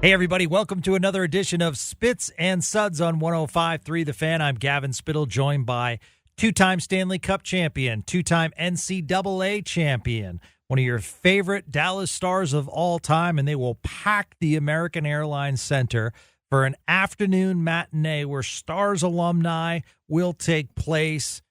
Hey, everybody. Welcome to another edition of Spits and Suds on 105.3 The Fan. I'm Gavin Spittle, joined by two-time Stanley Cup champion, two-time NCAA champion, one of your favorite Dallas Stars of all time, and they will pack the American Airlines Center for an afternoon matinee where Stars alumni will take place,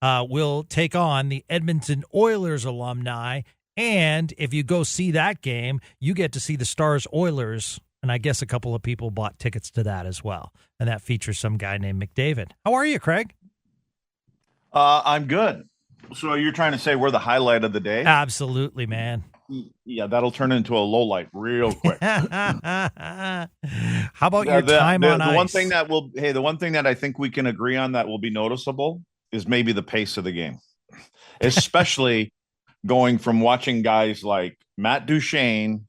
will take on the Edmonton Oilers alumni. And if you go see that game, you get to see the Stars Oilers. And I guess a couple of people bought tickets to that as well. And that features some guy named McDavid. How are you, Craig? I'm good. So you're trying to say we're the highlight of the day? Absolutely, man. Yeah, that'll turn into a low light real quick. How about your time on ice? The one thing that I think we can agree on that will be noticeable is maybe the pace of the game, especially going from watching guys like Matt Duchene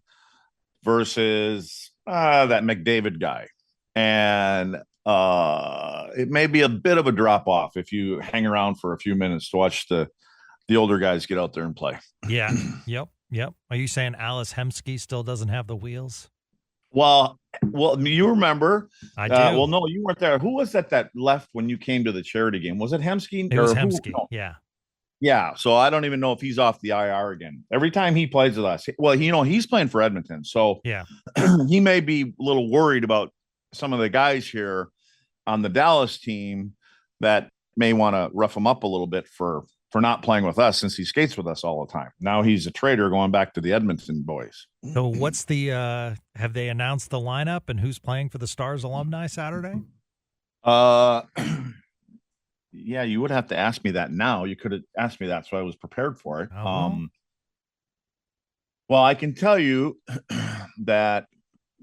versus that McDavid guy. And it may be a bit of a drop off if you hang around for a few minutes to watch the older guys get out there and play. Yeah. Yep. Are you saying Alice Hemsky still doesn't have the wheels? Well, you remember. I do. Well, no, you weren't there. Who was that left when you came to the charity game? Was it Hemsky? It was Hemsky, no. Yeah. Yeah, so I don't even know if he's off the IR again. Every time he plays with us, well, he's playing for Edmonton, so yeah, he may be a little worried about some of the guys here on the Dallas team that may want to rough him up a little bit for not playing with us since he skates with us all the time. Now he's a traitor going back to the Edmonton boys. So what's the have they announced the lineup and who's playing for the Stars alumni Saturday? Yeah, you would have to ask me that now. You could have asked me that, so I was prepared for it. Oh. Well, I can tell you that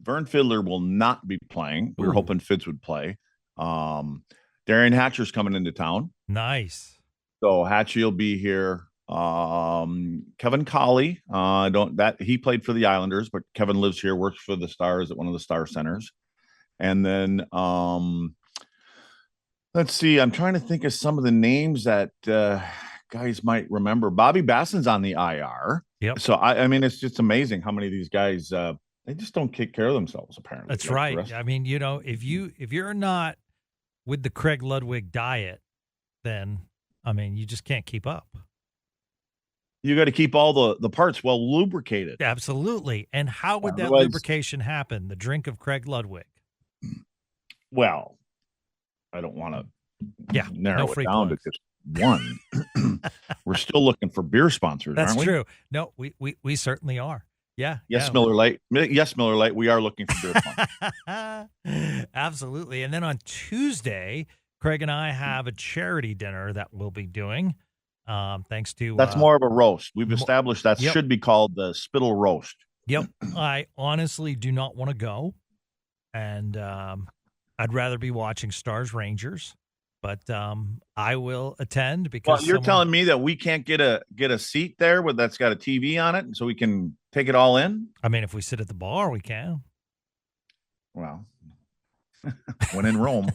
Vern Fiddler will not be playing. We were hoping Fids would play. Darian Hatcher's coming into town. Nice. So Hatchie will be here. Kevin Colley, he played for the Islanders, but Kevin lives here, works for the Stars at one of the Star Centers. And then let's see. I'm trying to think of some of the names that guys might remember. Bobby Basson's on the IR. Yep. So I mean, it's just amazing how many of these guys they just don't take care of themselves. Apparently, that's right. I mean, if you're not with the Craig Ludwig diet, then I mean, you just can't keep up. You got to keep all the parts well lubricated. Absolutely. And how would that lubrication happen? The drink of Craig Ludwig. Well, I don't want to narrow it down to just one. We're still looking for beer sponsors. That's aren't we? True. No, we certainly are. Yeah. Yes, yeah. Miller Lite. Yes, Miller Lite. We are looking for beer sponsors. Absolutely. And then on Tuesday, Craig and I have a charity dinner that we'll be doing. Thanks to that's more of a roast. We've established that should be called the Spittle roast. Yep. I honestly do not want to go, and I'd rather be watching Stars Rangers, but I will attend because. Well, you're telling me that we can't get a seat there that's got a TV on it, so we can take it all in. I mean, if we sit at the bar, we can. Well, when in Rome.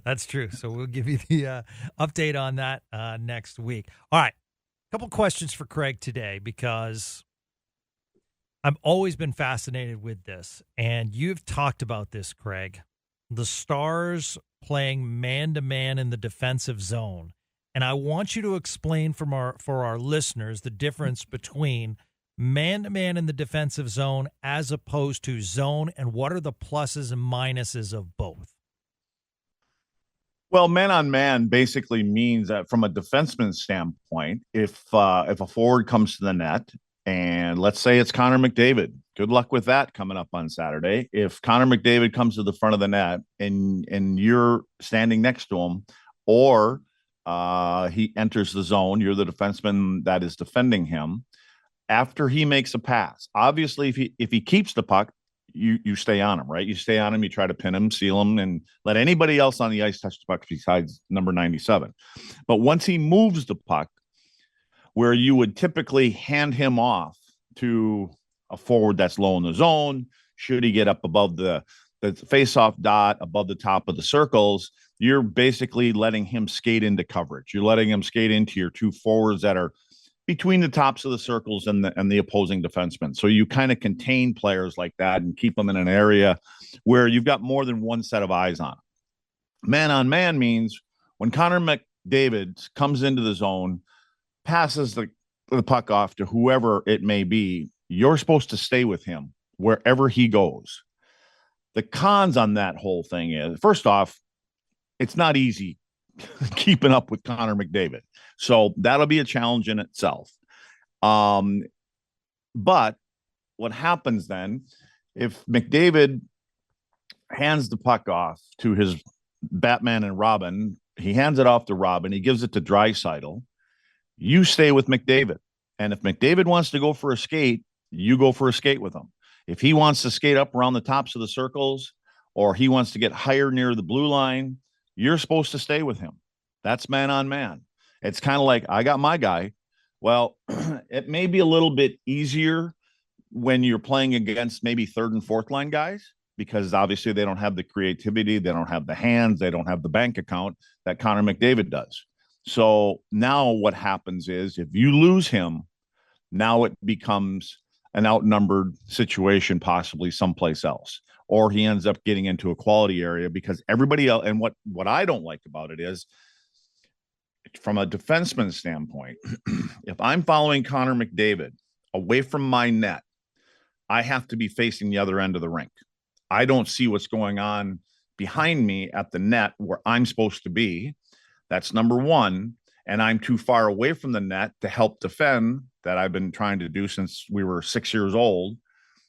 That's true. So we'll give you the update on that next week. All right. A couple questions for Craig today because I've always been fascinated with this, and you've talked about this, Craig. The Stars playing man-to-man in the defensive zone. And I want you to explain for our listeners the difference between man-to-man in the defensive zone as opposed to zone, and what are the pluses and minuses of both? Well, man-on-man basically means that from a defenseman standpoint, if a forward comes to the net, and let's say it's Connor McDavid, good luck with that coming up on Saturday. If Connor McDavid comes to the front of the net and you're standing next to him, or he enters the zone, you're the defenseman that is defending him. After he makes a pass, obviously, if he keeps the puck, you stay on him, right? You stay on him, you try to pin him, seal him, and let anybody else on the ice touch the puck besides number 97. But once he moves the puck, where you would typically hand him off to a forward that's low in the zone, should he get up above the face-off dot, above the top of the circles, you're basically letting him skate into coverage. You're letting him skate into your two forwards that are between the tops of the circles and the opposing defenseman. So you kind of contain players like that and keep them in an area where you've got more than one set of eyes on them. Man on man means when Connor McDavid comes into the zone, passes the puck off to whoever it may be, you're supposed to stay with him wherever he goes. The cons on that whole thing is, first off, it's not easy keeping up with Connor McDavid. So that'll be a challenge in itself. But what happens then, if McDavid hands the puck off to his Batman and Robin, he hands it off to Robin, he gives it to Draisaitl, you stay with McDavid. And if McDavid wants to go for a skate, you go for a skate with him. If he wants to skate up around the tops of the circles or he wants to get higher near the blue line, you're supposed to stay with him. That's man on man. It's kind of like, I got my guy. Well, it may be a little bit easier when you're playing against maybe third and fourth line guys, because obviously they don't have the creativity, they don't have the hands, they don't have the bank account that Connor McDavid does. So now what happens is if you lose him, now it becomes an outnumbered situation, possibly someplace else, or he ends up getting into a quality area because everybody else. And what I don't like about it is, from a defenseman standpoint, if I'm following Connor McDavid away from my net, I have to be facing the other end of the rink. I don't see what's going on behind me at the net where I'm supposed to be. That's number one. And I'm too far away from the net to help defend, that I've been trying to do since we were 6 years old.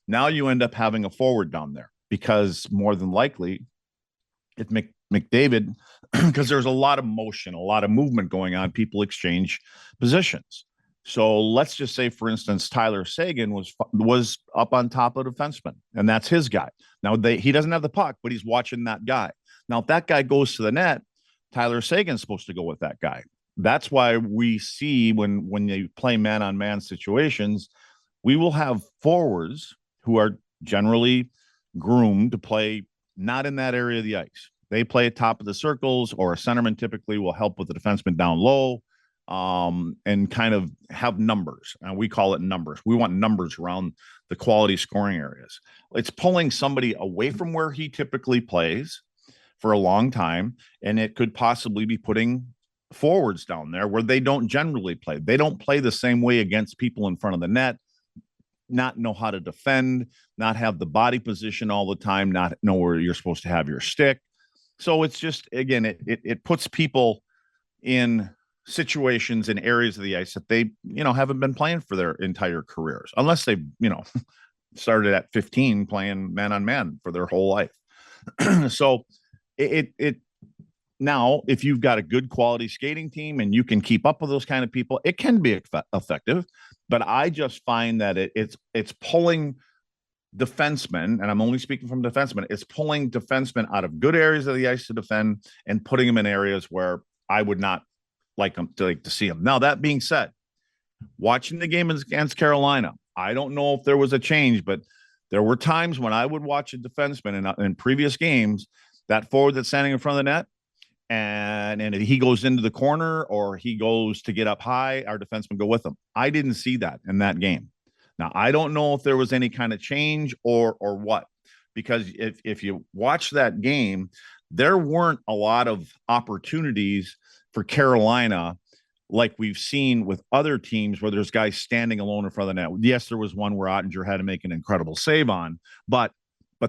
Now you end up having a forward down there because more than likely, if McDavid, because there's a lot of motion, a lot of movement going on, people exchange positions. So let's just say, for instance, Tyler Seguin was up on top of defenseman, and that's his guy. Now he doesn't have the puck, but he's watching that guy. Now, if that guy goes to the net, Tyler Seguin's supposed to go with that guy. That's why we see when you play man-on-man situations, we will have forwards who are generally groomed to play not in that area of the ice. They play at top of the circles, or a centerman typically will help with the defenseman down low, and kind of have numbers. And we call it numbers. We want numbers around the quality scoring areas. It's pulling somebody away from where he typically plays for a long time, and it could possibly be putting forwards down there where they don't generally play. They don't play the same way against people in front of the net, not know how to defend, not have the body position all the time, not know where you're supposed to have your stick. So it's just, again, it puts people in situations in areas of the ice that they, haven't been playing for their entire careers, unless they, started at 15 playing man on man for their whole life. So it now, if you've got a good quality skating team and you can keep up with those kind of people, it can be effective. But I just find that it's pulling defensemen, and I'm only speaking from defensemen, it's pulling defensemen out of good areas of the ice to defend and putting them in areas where I would not like them to see them. Now, that being said, watching the game against Carolina, I don't know if there was a change, but there were times when I would watch a defenseman in previous games, that forward that's standing in front of the net, and if he goes into the corner or he goes to get up high, our defenseman go with him. I didn't see that in that game. Now, I don't know if there was any kind of change or what, because if you watch that game, there weren't a lot of opportunities for Carolina like we've seen with other teams where there's guys standing alone in front of the net. Yes, there was one where Ottinger had to make an incredible save on, but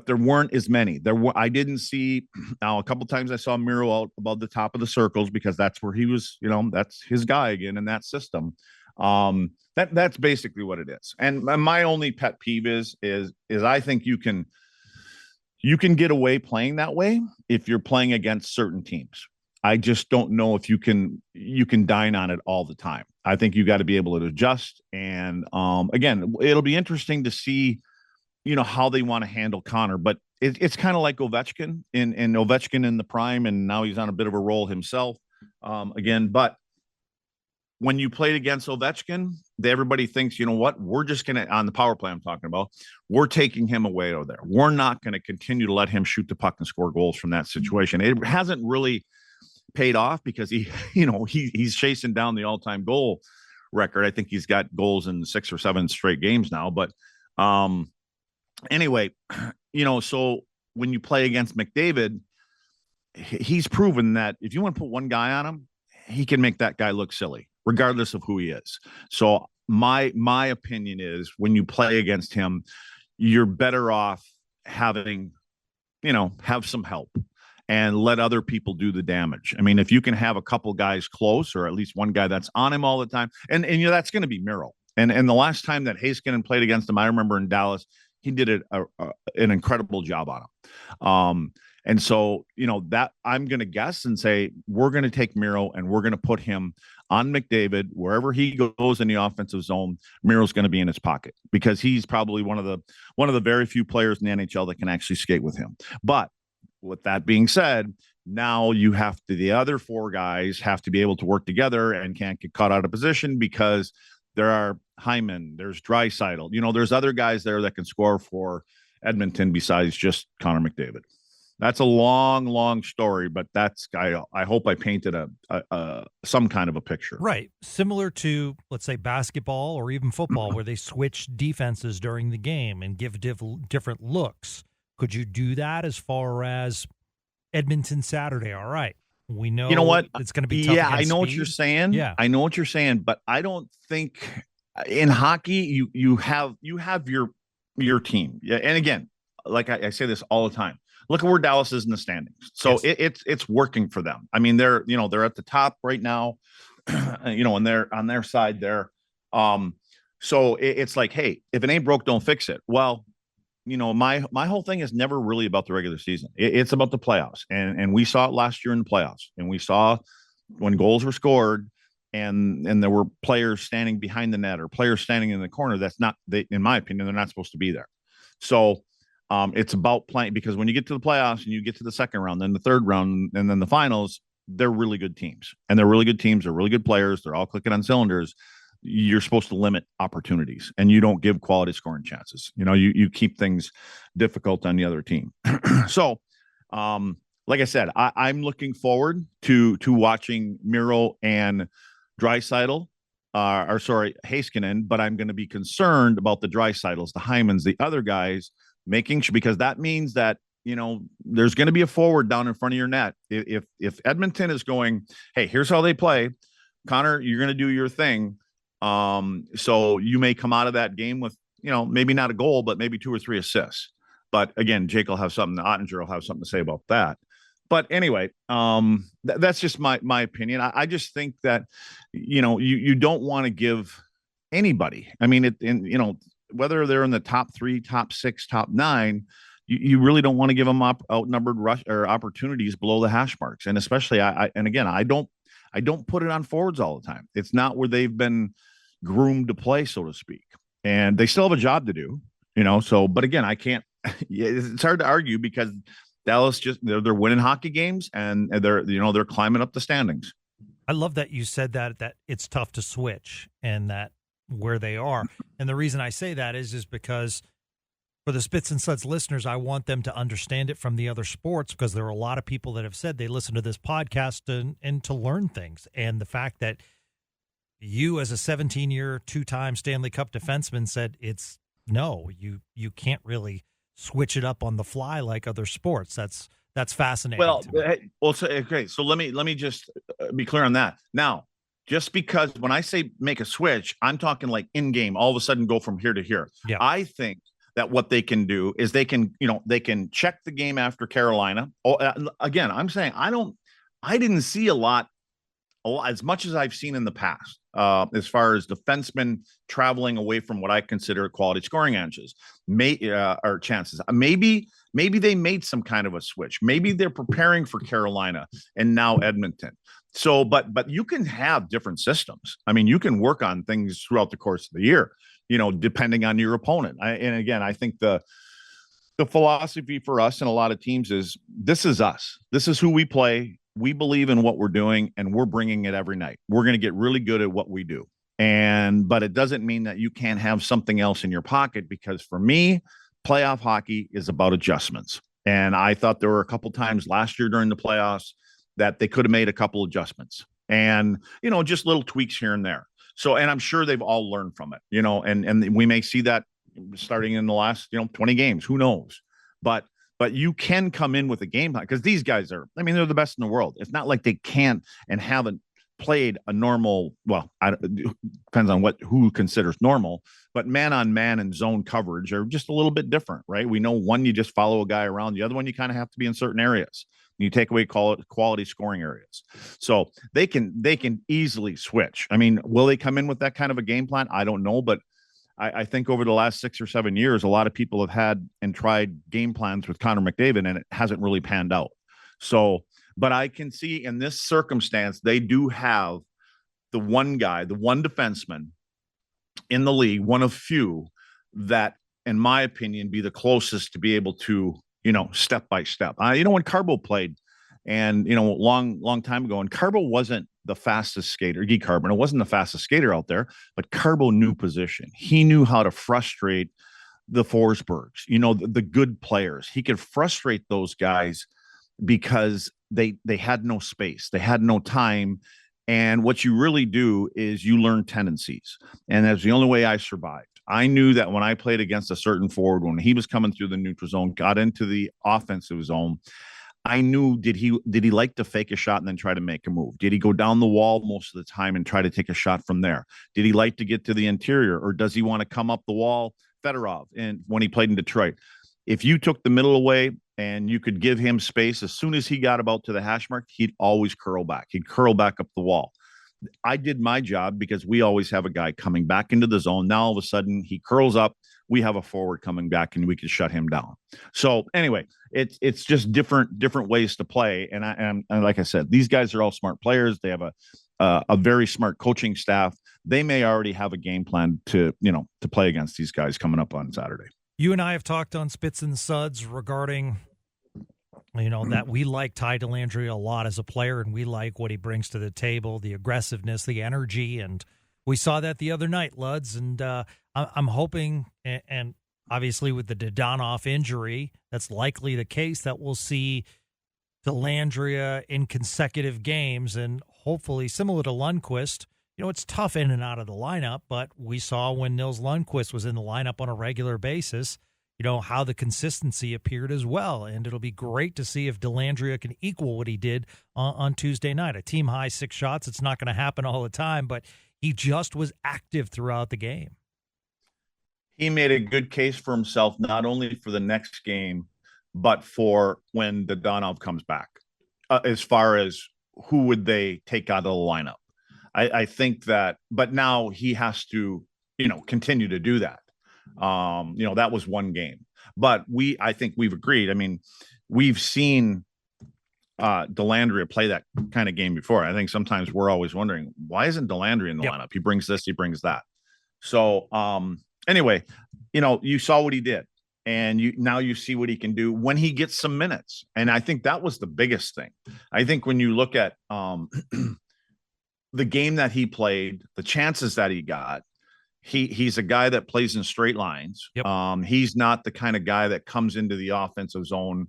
there weren't as many. I didn't see. Now, a couple of times I saw Miro out above the top of the circles because that's where he was. That's his guy again in that system. That's basically what it is. And my only pet peeve is I think you can get away playing that way if you're playing against certain teams. I just don't know if you can dine on it all the time. I think you got to be able to adjust. And again, it'll be interesting to see, how they want to handle Connor. But it's kind of like Ovechkin in Ovechkin in the prime, and now he's on a bit of a roll himself again. But when you played against Ovechkin, everybody thinks, what, we're just going to, on the power play I'm talking about, we're taking him away over there. We're not going to continue to let him shoot the puck and score goals from that situation. It hasn't really paid off because he's chasing down the all-time goal record. I think he's got goals in 6 or 7 straight games now. But anyway, so when you play against McDavid, he's proven that if you want to put one guy on him, he can make that guy look silly, regardless of who he is. So my opinion is when you play against him, you're better off having, have some help and let other people do the damage. I mean, if you can have a couple guys close, or at least one guy that's on him all the time, and that's going to be Miro. And the last time that Heiskanen played against him, I remember in Dallas, he did an incredible job on him. And so, that I'm going to guess and say, we're going to take Miro and we're going to put him on McDavid. Wherever he goes in the offensive zone, Miro's going to be in his pocket, because he's probably one of the very few players in the NHL that can actually skate with him. But with that being said, now the other 4 guys have to be able to work together and can't get caught out of position, because there are Hyman, there's Draisaitl, there's other guys there that can score for Edmonton besides just Connor McDavid. That's a long, long story, but I hope I painted some kind of a picture. Right. Similar to, let's say, basketball or even football, where they switch defenses during the game and give different looks. Could you do that as far as Edmonton Saturday? All right. We know, what, it's going to be tough. Yeah, I know what you're saying. Yeah. I know what you're saying, but I don't think in hockey you have your team. Yeah, and again, like I say this all the time. Look at where Dallas is in the standings. So yes. It's working for them. I mean, they're at the top right now, and they're on their side there. So it's like, hey, if it ain't broke, don't fix it. Well, my whole thing is never really about the regular season. It's about the playoffs. And we saw it last year in the playoffs. And we saw when goals were scored and there were players standing behind the net or players standing in the corner. In my opinion, they're not supposed to be there. So it's about playing, because when you get to the playoffs and you get to the second round, then the third round, and then the finals, they're really good teams. And they're really good teams. They're really good players. They're all clicking on cylinders. You're supposed to limit opportunities, and you don't give quality scoring chances. You keep things difficult on the other team. So, like I said, I'm looking forward to watching Miro and Draisaitl, Heiskanen, but I'm going to be concerned about the Draisaitl's, the Hymans, the other guys, making sure, because that means that, there's going to be a forward down in front of your net. If Edmonton is going, hey, here's how they play, Connor, you're going to do your thing. So you may come out of that game with, maybe not a goal, but maybe 2 or 3 assists. But again, Jake will have something, Ottinger will have something to say about that. But anyway, that's just my opinion. I just think that, you don't want to give anybody, I mean, whether they're in the top 3, top 6, top 9, you really don't want to give them outnumbered rush or opportunities below the hash marks. And especially, I don't put it on forwards all the time. It's not where they've been groomed to play, so to speak. And they still have a job to do, so, but again, I can't, it's hard to argue, because Dallas they're winning hockey games, and they're climbing up the standings. I love that you said that it's tough to switch, and that where they are. And the reason I say that is because for the Spits and Suds listeners, I want them to understand it from the other sports, because there are a lot of people that have said they listen to this podcast and to learn things. And the fact that you, as a 17-year, 2-time Stanley Cup defenseman, said you can't really switch it up on the fly like other sports. That's fascinating. So let me just be clear on that. Now, just because when I say make a switch, I'm talking like in game, all of a sudden go from here to here. Yeah. I think that what they can do is they can check the game after Carolina. Again, I'm saying I didn't see a lot as much as I've seen in the past, as far as defensemen traveling away from what I consider quality scoring chances. Maybe they made some kind of a switch. Maybe they're preparing for Carolina and now Edmonton. So, but you can have different systems. I mean, you can work on things throughout the course of the year, depending on your opponent. And again, I think the philosophy for us and a lot of teams is, this is us. This is who we play. We believe in what we're doing, and we're bringing it every night. We're going to get really good at what we do. But it doesn't mean that you can't have something else in your pocket, because for me, playoff hockey is about adjustments. And I thought there were a couple times last year during the playoffs that they could have made a couple adjustments and, just little tweaks here and there. So, and I'm sure they've all learned from it, and we may see that starting in the last, 20 games. Who knows? But you can come in with a game plan because these guys are, I mean, they're the best in the world. It's not like they can't and haven't played a normal, well, depends on who considers normal, but man on man and zone coverage are just a little bit different, right? We know one, you just follow a guy around. The other one, you kind of have to be in certain areas. You take away quality scoring areas. So they can easily switch. I mean, will they come in with that kind of a game plan? I don't know, but I think over the last 6 or 7 years, a lot of people have had and tried game plans with Connor McDavid, and it hasn't really panned out. So, but I can see in this circumstance, they do have the one guy, the one defenseman in the league, one of few that, in my opinion, be the closest to be able to, step by step. When Carbo played, and long time ago, and Carbo wasn't the fastest skater, Guy Carbon, wasn't the fastest skater out there, but Carbo knew position. He knew how to frustrate the Forsbergs, the good players. He could frustrate those guys because they had no space, they had no time. And what you really do is you learn tendencies. And that's the only way I survived. I knew that when I played against a certain forward, when he was coming through the neutral zone, got into the offensive zone, I knew, did he like to fake a shot and then try to make a move? Did he go down the wall most of the time and try to take a shot from there? Did he like to get to the interior, or does he want to come up the wall? Fedorov, and when he played in Detroit, if you took the middle away and you could give him space, as soon as he got about to the hash mark, he'd always curl back. He'd curl back up the wall. I did my job because we always have a guy coming back into the zone. Now, all of a sudden, he curls up. We have a forward coming back, and we can shut him down. So anyway, it's just different ways to play. And like I said, these guys are all smart players. They have a very smart coaching staff. They may already have a game plan to play against these guys coming up on Saturday. You and I have talked on Spits and Suds regarding, that we like Ty Dellandrea a lot as a player, and we like what he brings to the table, the aggressiveness, the energy, and we saw that the other night, Luds, and I'm hoping, and obviously with the Dadonov injury, that's likely the case, that we'll see Dellandrea in consecutive games, and hopefully similar to Lundqvist. It's tough in and out of the lineup, but we saw when Nils Lundqvist was in the lineup on a regular basis, how the consistency appeared as well. And it'll be great to see if Dellandrea can equal what he did on Tuesday night. A team-high 6 shots, it's not going to happen all the time, but he just was active throughout the game. He made a good case for himself, not only for the next game, but for when Dadonov comes back, as far as who would they take out of the lineup. I think that, but now he has to, continue to do that. That was one game, but I think we've agreed. I mean, we've seen Dellandrea play that kind of game before. I think sometimes we're always wondering, why isn't Dellandrea in the lineup? He brings this, he brings that. So anyway, you saw what he did, and now you see what he can do when he gets some minutes. And I think that was the biggest thing. I think when you look at the game that he played, the chances that he got, he's a guy that plays in straight lines. Yep. He's not the kind of guy that comes into the offensive zone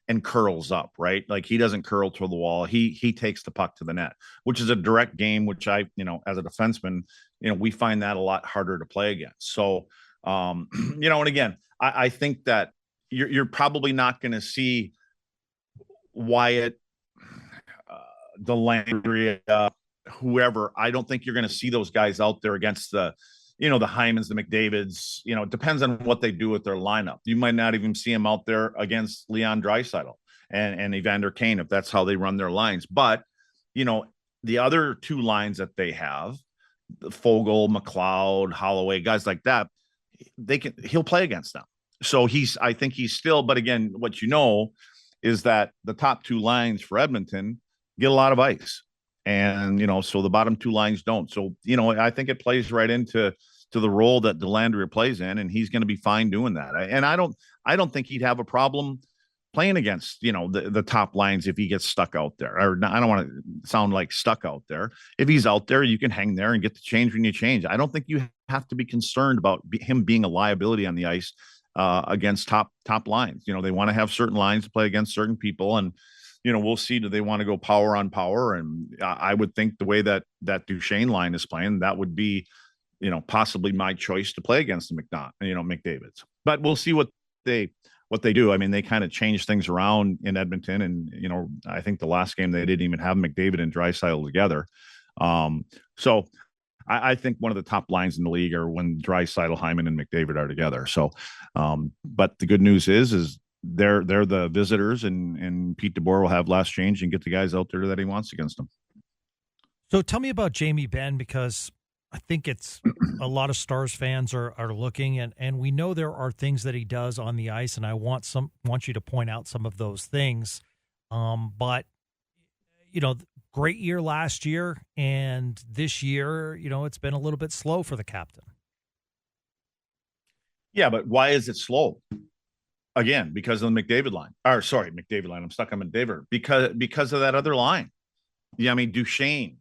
and curls up, right? Like, he doesn't curl to the wall. He takes the puck to the net, which is a direct game, which I, as a defenseman, we find that a lot harder to play against. So, and again, I think that you're probably not going to see Wyatt, Dellandrea, whoever. I don't think you're going to see those guys out there against the Hymans, the McDavids. It depends on what they do with their lineup. You might not even see them out there against Leon Draisaitl and Evander Kane, if that's how they run their lines. But, the other two lines that they have, Fogle, McLeod, Holloway, guys like that, he'll play against them. So I think he's still, but again, what is that the top two lines for Edmonton get a lot of ice. And, so the bottom two lines don't. So, I think it plays right into the role that Dellandrea plays in, and he's going to be fine doing that. And I don't think he'd have a problem playing against, the top lines if he gets stuck out there. Or I don't want to sound like stuck out there. If he's out there, you can hang there and get the change when you change. I don't think you have to be concerned about him being a liability on the ice against top lines. They want to have certain lines to play against certain people, and we'll see. Do they want to go power on power? And I would think the way that Duchesne line is playing, that would be, possibly my choice to play against the McDavid's. But we'll see what they do. I mean, they kind of changed things around in Edmonton, and I think the last game they didn't even have McDavid and Draisaitl together. So I think one of the top lines in the league are when Draisaitl, Hyman, and McDavid are together. So, but the good news is they're the visitors, and Pete DeBoer will have last change and get the guys out there that he wants against them. So tell me about Jamie Benn, because I think it's a lot of Stars fans are looking, and we know there are things that he does on the ice, and I want you to point out some of those things. But great year last year, and this year, it's been a little bit slow for the captain. Yeah, but why is it slow? Again, because of the McDavid line. McDavid line. I'm stuck on McDavid because of that other line. Yeah, I mean Duchesne,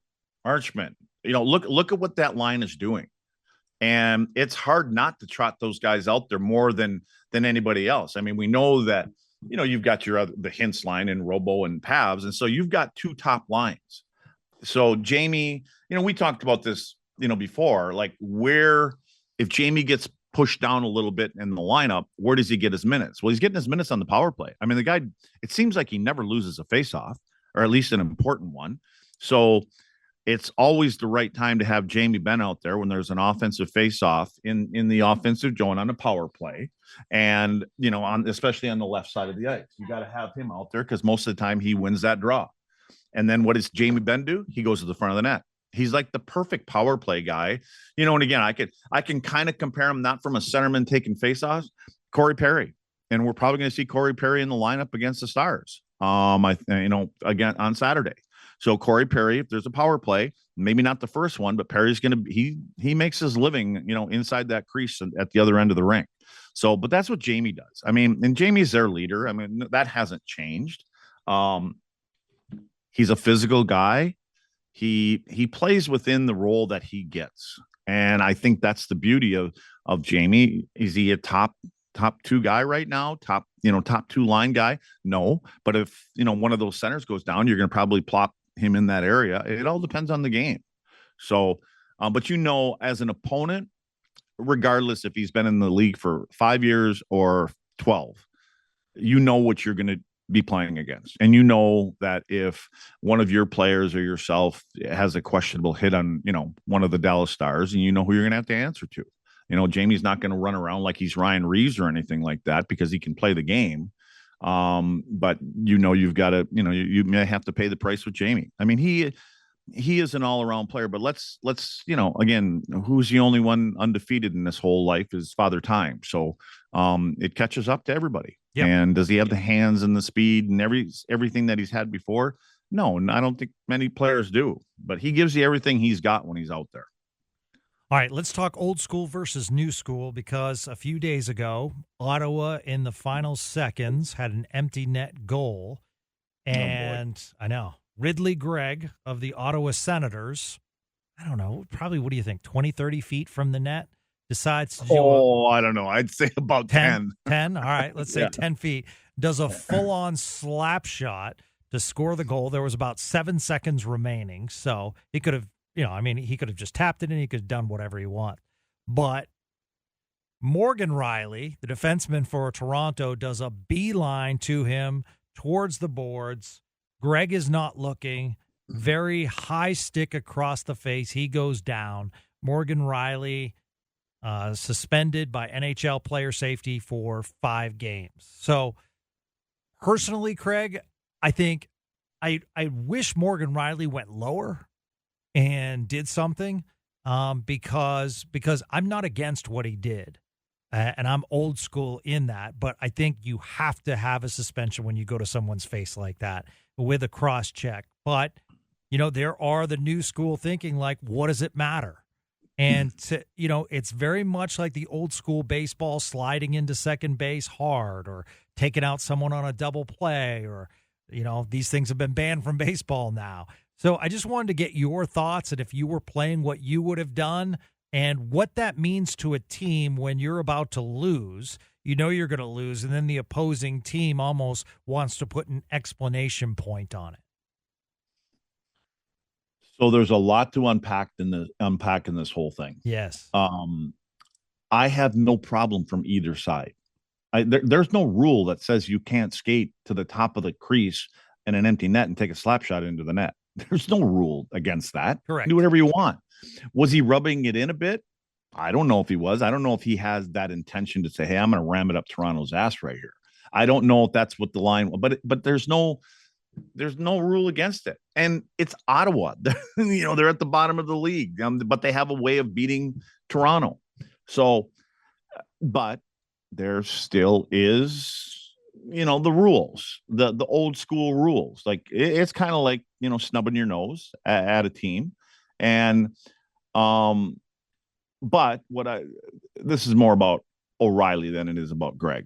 Archman. Look at what that line is doing, and it's hard not to trot those guys out there more than anybody else. I mean, we know that you've got the Hintz line and Robo and Pavs, and so you've got two top lines. So Jamie, we talked about this, before, like if Jamie gets pushed down a little bit in the lineup, where does he get his minutes? Well, he's getting his minutes on the power play. I mean, the guy, it seems like he never loses a faceoff, or at least an important one. So it's always the right time to have Jamie Benn out there when there's an offensive faceoff in the offensive zone on a power play. And, especially on the left side of the ice, you got to have him out there because most of the time he wins that draw. And then what does Jamie Benn do? He goes to the front of the net. He's like the perfect power play guy, and again, I can kind of compare him, not from a centerman taking faceoffs, Corey Perry. And we're probably going to see Corey Perry in the lineup against the Stars. Again on Saturday. So Corey Perry, if there's a power play, maybe not the first one, but Perry's going to he makes his living, inside that crease at the other end of the rink. So, but that's what Jamie does. I mean, and Jamie's their leader. I mean, that hasn't changed. He's a physical guy. He plays within the role that he gets. And I think that's the beauty of Jamie. Is he a top two guy right now? Top two line guy? No. But if, one of those centers goes down, you're going to probably plop him in that area. It all depends on the game. So, but as an opponent, regardless if he's been in the league for 5 years or 12, what you're going to be playing against. And that if one of your players or yourself has a questionable hit on, one of the Dallas Stars, and who you're going to have to answer to. Jamie's not going to run around like he's Ryan Reeves or anything like that because he can play the game. But you've got to, you may have to pay the price with Jamie. I mean, he is an all-around player, but let's, again, who's the only one undefeated in this whole life is Father Time. So, it catches up to everybody. Yep. And does he have the hands and the speed and everything that he's had before? No, I don't think many players do, but he gives you everything he's got when he's out there. All right, let's talk old school versus new school, because a few days ago, Ottawa in the final seconds had an empty net goal. And I know Ridley Gregg of the Ottawa Senators, I don't know, probably, what do you think, 20, 30 feet from the net, decides to do I don't know. I'd say about 10. 10? All right, let's say 10 feet. Does a full-on slap shot to score the goal. There was about 7 seconds remaining, so he could have, he could have just tapped it and he could have done whatever he want. But Morgan Rielly, the defenseman for Toronto, does a beeline to him towards the boards. Greg is not looking. Very high stick across the face. He goes down. Morgan Rielly suspended by NHL player safety for 5 games. So, personally, Craig, I think I wish Morgan Rielly went lower and did something because I'm not against what he did. And I'm old school in that, but I think you have to have a suspension when you go to someone's face like that with a cross check. But, there are the new school thinking, like, what does it matter? And, it's very much like the old school baseball sliding into second base hard or taking out someone on a double play or, these things have been banned from baseball now. So I just wanted to get your thoughts, and if you were playing, what you would have done and what that means to a team when you're about to lose. you know you're going to lose, and then the opposing team almost wants to put an explanation point on it. So there's a lot to unpack in this whole thing. Yes. I have no problem from either side. There's no rule that says you can't skate to the top of the crease in an empty net and take a slap shot into the net. There's no rule against that. Correct. Do whatever you want. Was he rubbing it in a bit? I don't know if he was. I don't know if he has that intention to say, hey, I'm going to ram it up Toronto's ass right here. I don't know if that's what the line was, but there's no rule against it. And it's Ottawa. They're at the bottom of the league, but they have a way of beating Toronto. So, but there still is, the rules, the old school rules. Like it's kind of like, snubbing your nose at a team. And, but this is more about O'Reilly than it is about Greg.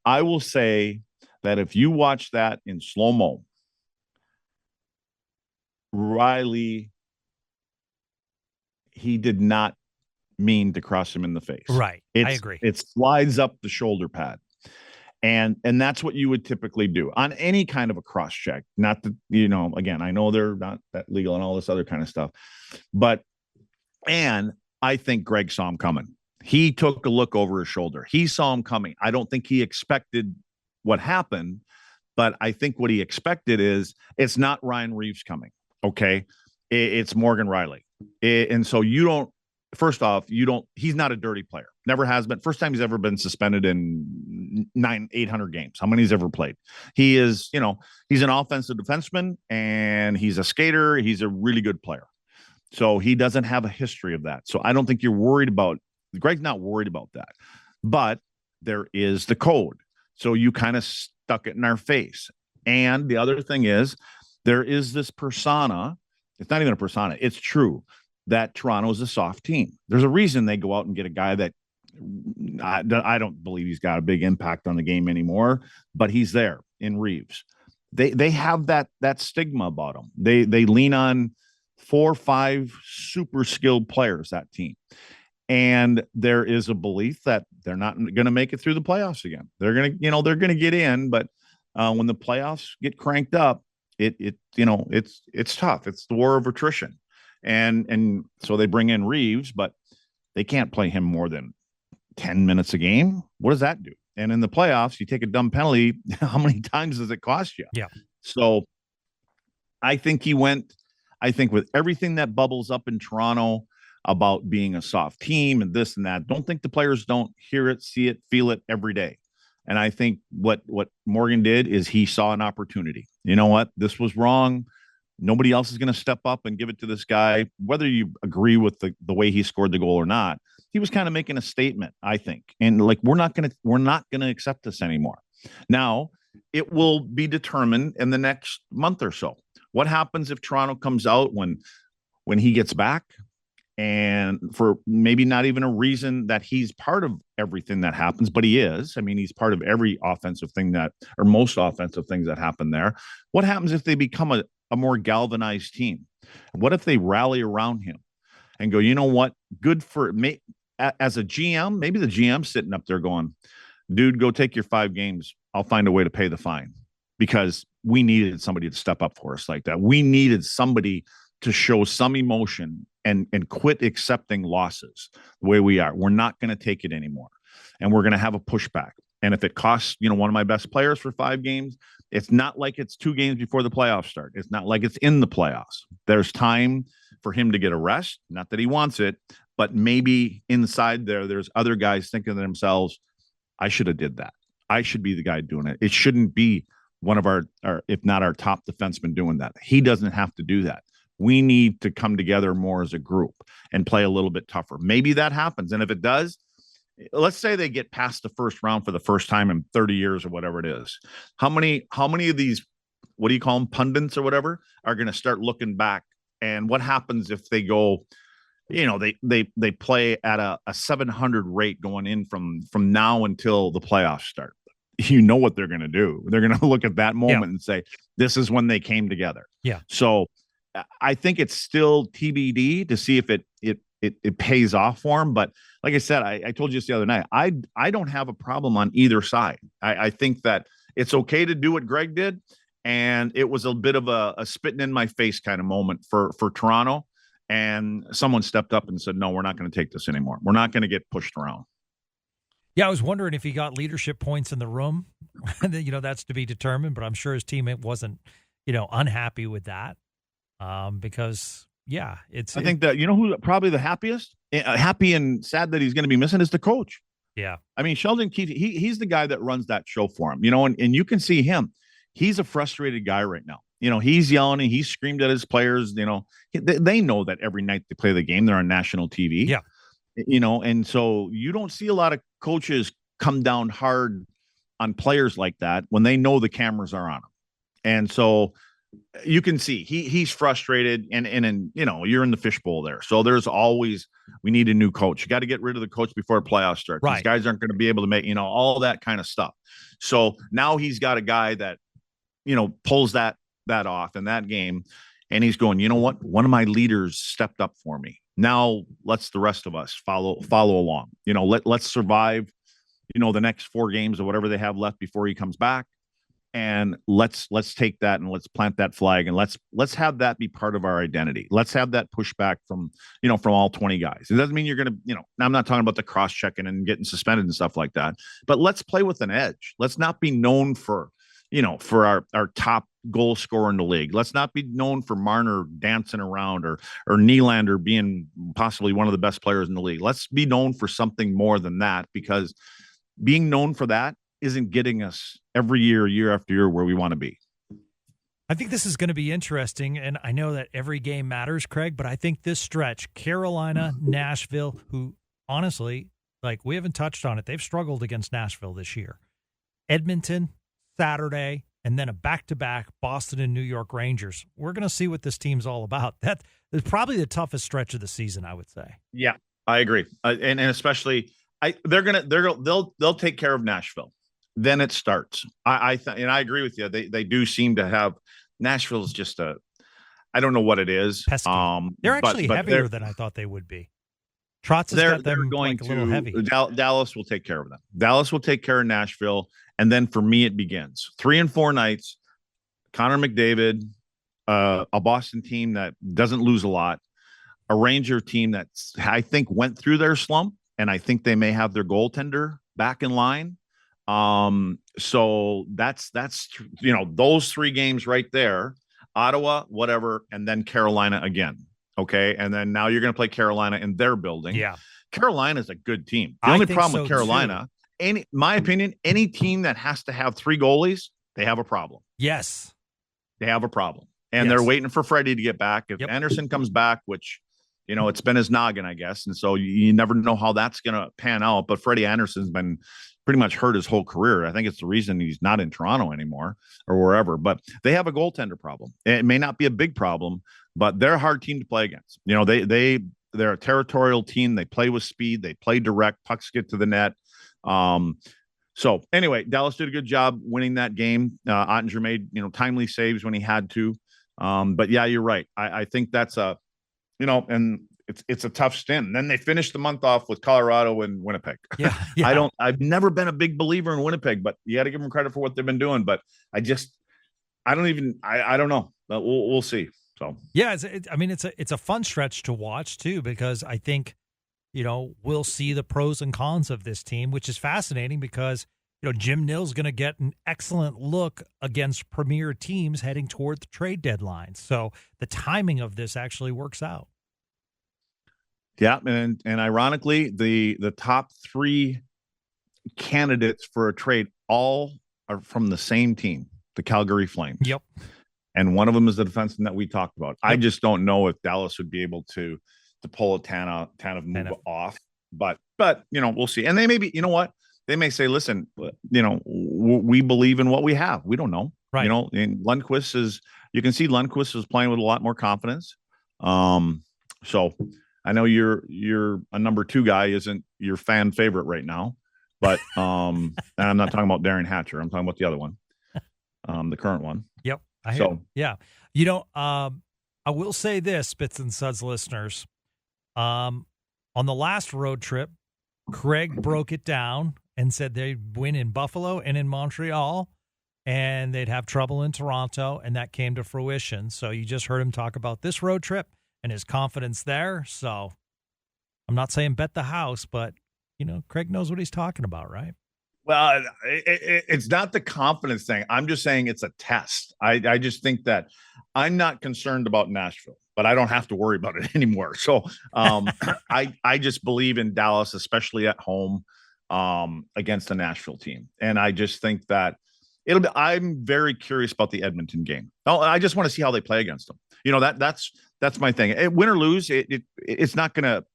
I will say that if you watch that in slow-mo, Rielly, he did not mean to cross him in the face. Right. I agree. It slides up the shoulder pad. And that's what you would typically do on any kind of a cross check. Not that, again, I know they're not that legal and all this other kind of stuff. And I think Greg saw him coming. He took a look over his shoulder. He saw him coming. I don't think he expected what happened, but I think what he expected is it's not Ryan Reeves coming. Okay. It's Morgan Rielly. And so he's not a dirty player. Never has been. First time he's ever been suspended in 800 games. How many he's ever played? He is, he's an offensive defenseman and he's a skater. He's a really good player. So he doesn't have a history of that. So I don't think you're worried about, Greg's not worried about that, but there is the code. So you kind of stuck it in our face. And the other thing is there is this persona. It's not even a persona. It's true that Toronto is a soft team. There's a reason they go out and get a guy that I don't believe he's got a big impact on the game anymore, but he's there in Reeves. They have that stigma about them. They lean on 4 or 5 super skilled players, that team. And there is a belief that they're not going to make it through the playoffs again. They're going to, they're going to get in, but when the playoffs get cranked up, it's tough. It's the war of attrition. And so they bring in Reeves, but they can't play him more than 10 minutes a game. What does that do? And in the playoffs, you take a dumb penalty. How many times does it cost you? Yeah. So I think with everything that bubbles up in Toronto about being a soft team and this and that, don't think the players don't hear it, see it, feel it every day. And I think what Morgan did is he saw an opportunity. You know what? This was wrong. Nobody else is going to step up and give it to this guy, whether you agree with the way he scored the goal or not. He was kind of making a statement, I think. And like, we're not going to accept this anymore. Now, it will be determined in the next month or so. What happens if Toronto comes out when he gets back and for maybe not even a reason that he's part of everything that happens, but he is. I mean, he's part of every offensive thing or most offensive things that happen there. What happens if they become a more galvanized team? What if they rally around him and go, you know what? Good for me as a GM. Maybe the GM's sitting up there going, dude, go take your 5 games. I'll find a way to pay the fine, because we needed somebody to step up for us like that. We needed somebody to show some emotion and quit accepting losses the way we are. We're not going to take it anymore. And we're going to have a pushback. And if it costs, one of my best players for 5 games, it's not like it's 2 games before the playoffs start. It's not like it's in the playoffs. There's time for him to get a rest. Not that he wants it, but maybe inside there's other guys thinking to themselves, I should have did that. I should be the guy doing it. It shouldn't be one of our, if not our top defensemen doing that. He doesn't have to do that. We need to come together more as a group and play a little bit tougher. Maybe that happens. And if it does, let's say they get past the first round for the first time in 30 years or whatever it is. How many of these, what do you call them, pundits or whatever, are going to start looking back? And what happens if they go, they play at a 700 rate going in from now until the playoffs start? You know what they're going to do. They're going to look at that moment and say, this is when they came together. Yeah. So I think it's still TBD to see if it it pays off for him. But like I said, I told you this the other night, I don't have a problem on either side. I think that it's okay to do what Greg did. And it was a bit of a spitting in my face kind of moment for Toronto. And someone stepped up and said, no, we're not going to take this anymore. We're not going to get pushed around. Yeah, I was wondering if he got leadership points in the room. That's to be determined, but I'm sure his teammate wasn't, unhappy with that. Because, yeah, I think that, who probably the happiest, happy and sad that he's going to be missing is the coach. Yeah. I mean, Sheldon Keefe, he's the guy that runs that show for him, and you can see him. He's a frustrated guy right now. He's yelling and he's screamed at his players. They know that every night they play the game, they're on national TV. Yeah. And so you don't see a lot of coaches come down hard on players like that when they know the cameras are on them. And so you can see he's frustrated and you're in the fishbowl there. So there's always, we need a new coach. You got to get rid of the coach before the playoffs start. Right. These guys aren't going to be able to make, all that kind of stuff. So now he's got a guy that, pulls that off in that game. And he's going, you know what? One of my leaders stepped up for me. Now let's the rest of us follow along. Let's survive, the next 4 games or whatever they have left before he comes back. And let's take that and let's plant that flag and let's have that be part of our identity. Let's have that pushback from all 20 guys. It doesn't mean you're going to, I'm not talking about the cross checking and getting suspended and stuff like that, but let's play with an edge. Let's not be known for our top goal scorer in the league. Let's not be known for Marner dancing around or Nylander being possibly one of the best players in the league. Let's be known for something more than that, because being known for that isn't getting us every year after year where we want to be. I think this is going to be interesting, and I know that every game matters, Craig, but I think this stretch, Carolina, Nashville, who honestly, we haven't touched on it, they've struggled against Nashville this year. Edmonton, Saturday, and then a back-to-back Boston and New York Rangers. We're going to see what this team's all about. That is probably the toughest stretch of the season, I would say. Yeah, I agree, and especially they'll take care of Nashville. Then it starts. And I agree with you. They do seem to have Nashville's just I don't know what it is. Pesky. They're actually heavier than I thought they would be. Trotz has got them going a little heavy. Dallas will take care of them. Dallas will take care of Nashville. And then for me, it begins 3 and 4 nights. Connor McDavid, a Boston team that doesn't lose a lot, a Ranger team that I think went through their slump, and I think they may have their goaltender back in line. So that's those 3 games right there, Ottawa, whatever, and then Carolina again. Okay. And then now you're going to play Carolina in their building. Yeah. Carolina's a good team. The only problem with Carolina, my opinion, any team that has to have 3 goalies, they have a problem. Yes. They have a problem. And they're waiting for Freddie to get back. If Anderson comes back, which, it's been his noggin, I guess. And so you never know how that's going to pan out. But Freddie Anderson's been pretty much hurt his whole career. I think it's the reason he's not in Toronto anymore or wherever. But they have a goaltender problem. It may not be a big problem, but they're a hard team to play against. They're a territorial team. They play with speed. They play direct. Pucks get to the net. So anyway, Dallas did a good job winning that game. Ottinger made, timely saves when he had to. But yeah, you're right. I think that's and it's a tough stint. And then they finished the month off with Colorado and Winnipeg. Yeah. I've never been a big believer in Winnipeg, but you got to give them credit for what they've been doing. But I don't know. But we'll see. So yeah, it's a fun stretch to watch too, because I think, we'll see the pros and cons of this team, which is fascinating because, Jim Nill's going to get an excellent look against premier teams heading toward the trade deadline. So the timing of this actually works out. Yeah, and ironically, the top 3 candidates for a trade all are from the same team, the Calgary Flames. Yep. And one of them is the defenseman that we talked about. Yep. I just don't know if Dallas would be able to pull a Tanev move off. But we'll see. And they may be, they may say, listen, we believe in what we have. We don't know. Right. And Lundqvist you can see Lundqvist is playing with a lot more confidence. So I know you're a number 2 guy isn't your fan favorite right now, but and I'm not talking about Darren Hatcher. I'm talking about the other one, the current one. Yep. Yeah. I will say this, Spits and Suds listeners. On the last road trip, Craig broke it down and said they'd win in Buffalo and in Montreal, and they'd have trouble in Toronto, and that came to fruition. So you just heard him talk about this road trip and his confidence there. So I'm not saying bet the house, but, Craig knows what he's talking about, right? Well, it's not the confidence thing. I'm just saying it's a test. I just think that I'm not concerned about Nashville, but I don't have to worry about it anymore. So I just believe in Dallas, especially at home against the Nashville team. And I just think that I'm very curious about the Edmonton game. I just want to see how they play against them. That's my thing. Win or lose, it's not going to.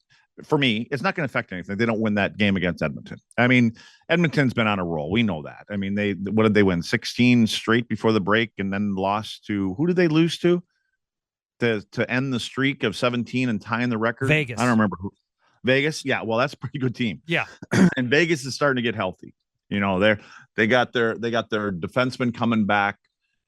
For me, it's not going to affect anything. They don't win that game against Edmonton. I mean, Edmonton's been on a roll. We know that. I mean, what did they win? 16 straight before the break, and then lost to who did they lose to end the streak of 17 and tying the record? Vegas. I don't remember who. Vegas. Yeah. Well, that's a pretty good team. Yeah. And Vegas is starting to get healthy. They got their defenseman coming back.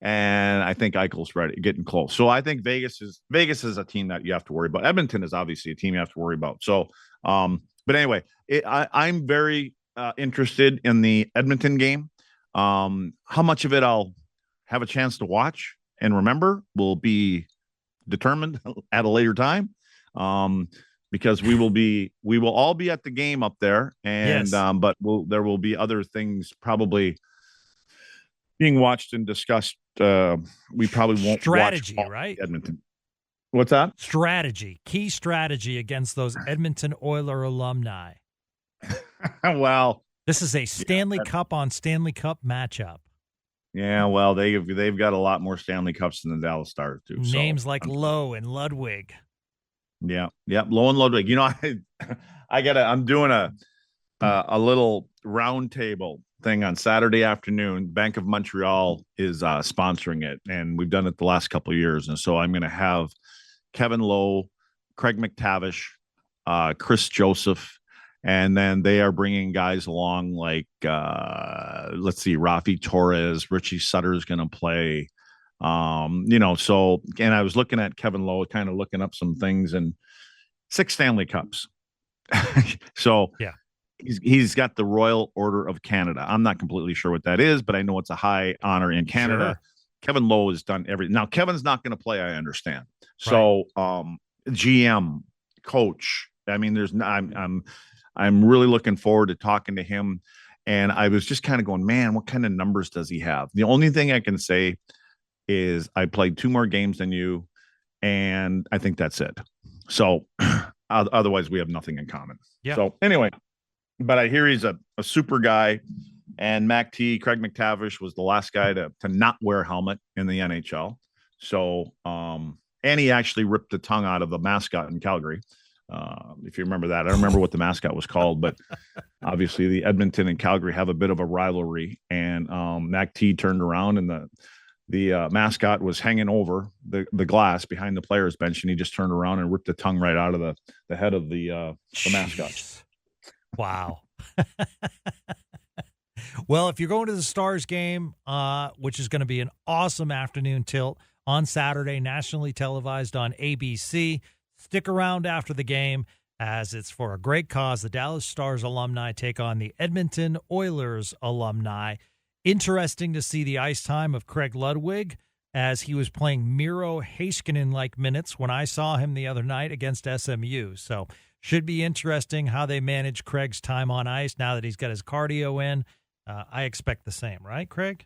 And I think Eichel's ready, getting close. So I think Vegas is a team that you have to worry about. Edmonton is obviously a team you have to worry about. So, but anyway, I'm very interested in the Edmonton game. How much of it I'll have a chance to watch and remember will be determined at a later time. Because we will all be at the game up there, and yes. But there will be other things probably being watched and discussed. We probably won't strategy, watch right? Edmonton. What's that? Key strategy against those Edmonton Oiler alumni. Well, this is a Stanley Cup on Stanley Cup matchup. Yeah, well, they've got a lot more Stanley Cups than the Dallas Stars do. Names like Lowe and Ludwig. Yeah, Lowe and Ludwig. I'm doing a little round table thing on Saturday afternoon. Bank of Montreal is sponsoring it, and we've done it the last couple of years. And so I'm going to have Kevin Lowe, Craig McTavish, Chris Joseph, and then they are bringing guys along like let's see, Rafi Torres, Richie Sutter is going to play. So, and I was looking at Kevin Lowe, kind of looking up some things, and 6 Stanley Cups. So yeah. He's got the Royal Order of Canada. I'm not completely sure what that is, but I know it's a high honor in Canada. Sure. Kevin Lowe has done everything. Now, Kevin's not going to play, I understand. So, GM, coach. I mean, I'm really looking forward to talking to him. And I was just kind of going, man, what kind of numbers does he have? The only thing I can say is I played 2 more games than you, and I think that's it. So, otherwise, we have nothing in common. Yeah. So, anyway. But I hear he's a super guy, and Craig McTavish was the last guy to not wear a helmet in the NHL. So, and he actually ripped the tongue out of the mascot in Calgary. If you remember that, I don't remember what the mascot was called, but obviously the Edmonton and Calgary have a bit of a rivalry. And Mac T turned around, and the mascot was hanging over the glass behind the players' bench, and he just turned around and ripped the tongue right out of the head of the mascot. Wow. Well, if you're going to the Stars game, which is going to be an awesome afternoon tilt on Saturday, nationally televised on ABC, stick around after the game as it's for a great cause. The Dallas Stars alumni take on the Edmonton Oilers alumni. Interesting to see the ice time of Craig Ludwig as he was playing Miro Heiskanen-like minutes when I saw him the other night against SMU. So should be interesting how they manage Craig's time on ice now that he's got his cardio in. I expect the same, right, Craig?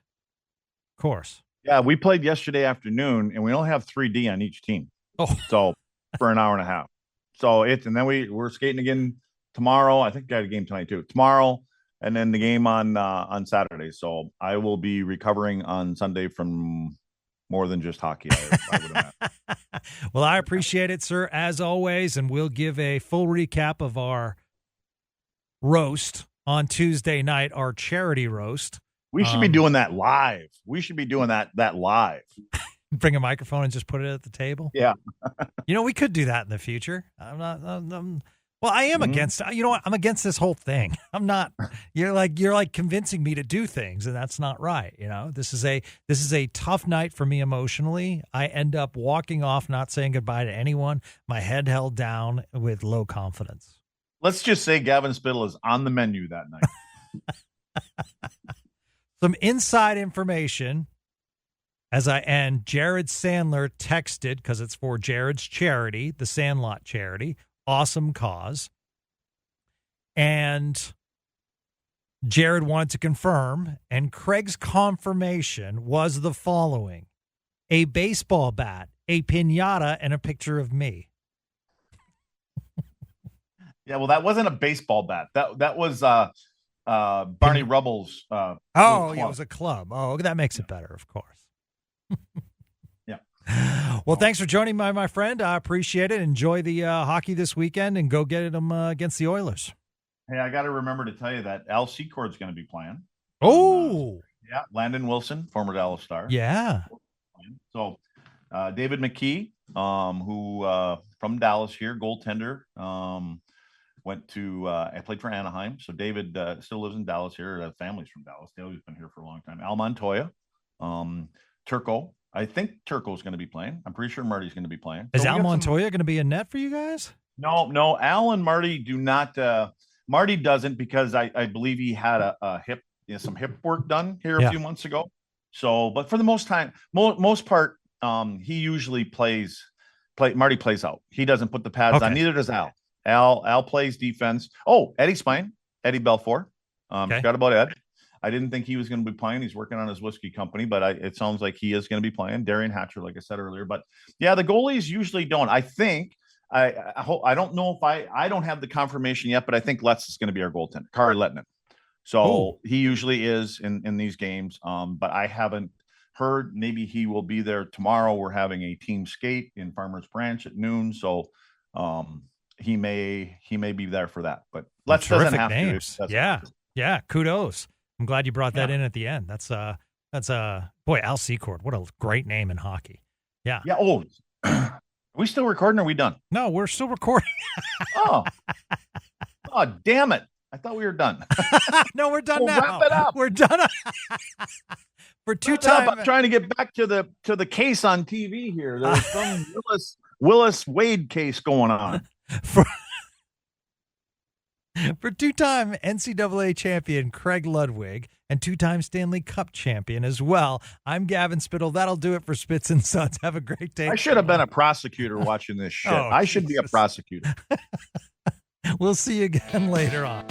Of course. Yeah, we played yesterday afternoon, and we only have 3D on each team. Oh, so for an hour and a half. So and then we're skating again tomorrow. I think I got a game tonight too. Tomorrow, and then the game on Saturday. So I will be recovering on Sunday from more than just hockey. I would imagine. Well, I appreciate it, sir, as always, and we'll give a full recap of our roast on Tuesday night, our charity roast. We should be doing that live. We should be doing that live. Bring a microphone and just put it at the table? Yeah. We could do that in the future. I am against, I'm against this whole thing. I'm not, you're like convincing me to do things, and that's not right. This is a tough night for me emotionally. I end up walking off, not saying goodbye to anyone, my head held down with low confidence. Let's just say Gavin Spittle is on the menu that night. Some inside information and Jared Sandler texted, because it's for Jared's charity, the Sandlot charity, awesome cause. And Jared wanted to confirm, and Craig's confirmation was the following: a baseball bat, a piñata, and a picture of me. Yeah, well, that wasn't a baseball bat. That was Barney Rubble's. Yeah, it was a club. Oh, that makes it better, of course. Yeah. Well, thanks for joining me, my friend. I appreciate it. Enjoy the hockey this weekend and go get them against the Oilers. Hey, I got to remember to tell you that Al Secord's going to be playing. Oh, yeah, Landon Wilson, former Dallas Star. Yeah. So, David McKee, who from Dallas here, goaltender, went to I played for Anaheim. So David still lives in Dallas here. Family's from Dallas. David's been here for a long time. Al Montoya, Turco. I think Turco's going to be playing. I'm pretty sure Marty's going to be playing. Is Al Montoya going to be in net for you guys? No. Al and Marty do not. Marty doesn't, because I believe he had a hip, some hip work done here a few months ago. So, but for the most part, he usually plays. Marty plays out. He doesn't put the pads on. Neither does Al. Al plays defense. Oh, Eddie Spine, Eddie Belfour. Forgot about Ed. I didn't think he was going to be playing. He's working on his whiskey company, but it sounds like he is going to be playing. Darian Hatcher, like I said earlier. But yeah, the goalies usually don't. I think I don't know if I don't have the confirmation yet, but I think Letts is going to be our goaltender, Kari Lettinen. So he usually is in these games. But I haven't heard. Maybe he will be there tomorrow. We're having a team skate in Farmers Branch at noon. So he may be there for that. But Letts doesn't have names. to. Yeah. Kudos. I'm glad you brought that in at the end. That's boy, Al Secord. What a great name in hockey. Yeah. Yeah. Oh, are we still recording? Or are we done? No, we're still recording. Oh, damn it. I thought we were done. No, we're done now. Wrap it up. We're done. For two-time. I'm trying to get back to the case on TV here. There's some Willis Wade case going on. For two-time NCAA champion Craig Ludwig and two-time Stanley Cup champion as well, I'm Gavin Spittle. That'll do it for Spits and Suds. Have a great day. I should have been a prosecutor watching this shit. I should be a prosecutor. We'll see you again later on.